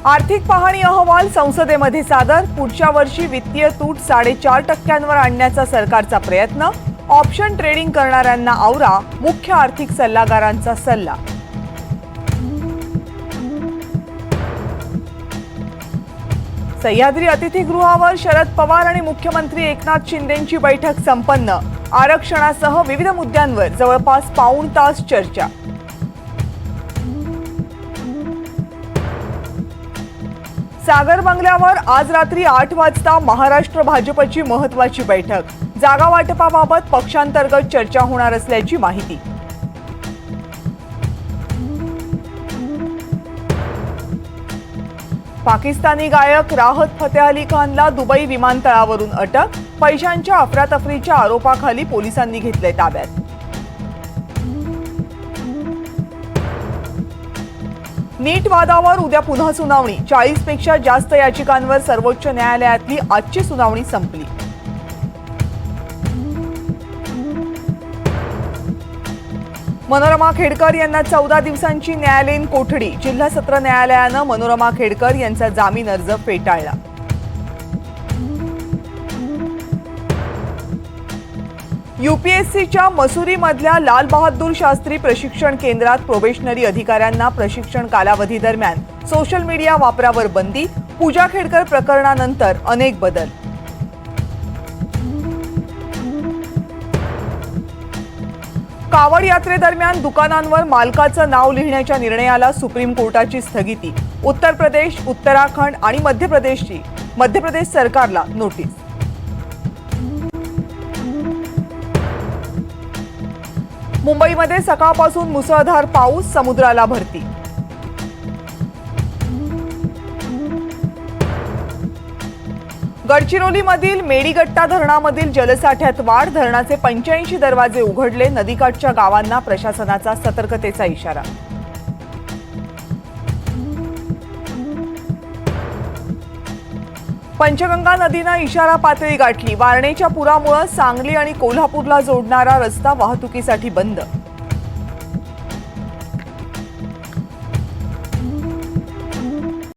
आर्थिक पाहणी अहवाल संसदेमध्ये सादर। पुढच्या वर्षी वित्तीय तूट 4.5% आणण्याचा सरकारचा प्रयत्न। ऑप्शन ट्रेडिंग करणाऱ्यांना आवरा, मुख्य आर्थिक सल्लागारांचा सल्ला। सह्याद्री अतिथीगृहावर शरद पवार आणि मुख्यमंत्री एकनाथ शिंदेंची बैठक संपन्न। आरक्षणासह विविध मुद्द्यांवर जवळपास पाऊण तास चर्चा। सागर बंगल्यावर आज रात्री 8 वाजता महाराष्ट्र भाजपची महत्त्वाची बैठक। जागा वाटपाबाबत पक्षांतर्गत चर्चा होणार असल्याची माहिती। पाकिस्तानी गायक राहत फतेह अली खानला दुबई विमानतळावरून अटक। पैशांच्या अफरातफरीच्या आरोपाखाली पोलिसांनी घेतले ताब्यात। नीट वादावर उद्या पुन्हा सुनावणी। 40 पेक्षा जास्त याचिकांवर सर्वोच्च न्यायालयातली आजची सुनावणी संपली। मनोरमा खेडकर यांना 14 दिवसांची न्यायालयीन कोठडी। जिल्हा सत्र न्यायालयानं मनोरमा खेडकर यांचा जामीन अर्ज फेटाळला। यूपीएससीच्या मसुरीमधल्या लाल बहादूर शास्त्री प्रशिक्षण केंद्रात प्रोबेशनरी अधिकाऱ्यांना प्रशिक्षण कालावधी दरम्यान सोशल मीडिया वापरावर बंदी। पूजा खेडकर प्रकरणानंतर अनेक बदल। कावड यात्रेदरम्यान दुकानांवर मालकाचं नाव लिहिण्याच्या निर्णयाला सुप्रीम कोर्टाची स्थगिती। उत्तर प्रदेश, उत्तराखंड आणि मध्य प्रदेश सरकारला नोटीस। मुंबईमध्ये सकाळपासून मुसळधार पाऊस, समुद्राला भरती। गडचिरोलीमधील मेडीगट्टा धरणामधील जलसाठ्यात वाढ। धरणाचे 85 दरवाजे उघडले। नदीकाठच्या गावांना प्रशासनाचा सतर्कतेचा इशारा। पंचगंगा नदीनं इशारा पातळी गाठली। वारणेच्या पुरामुळे सांगली आणि कोल्हापूरला जोडणारा रस्ता वाहतुकीसाठी बंद।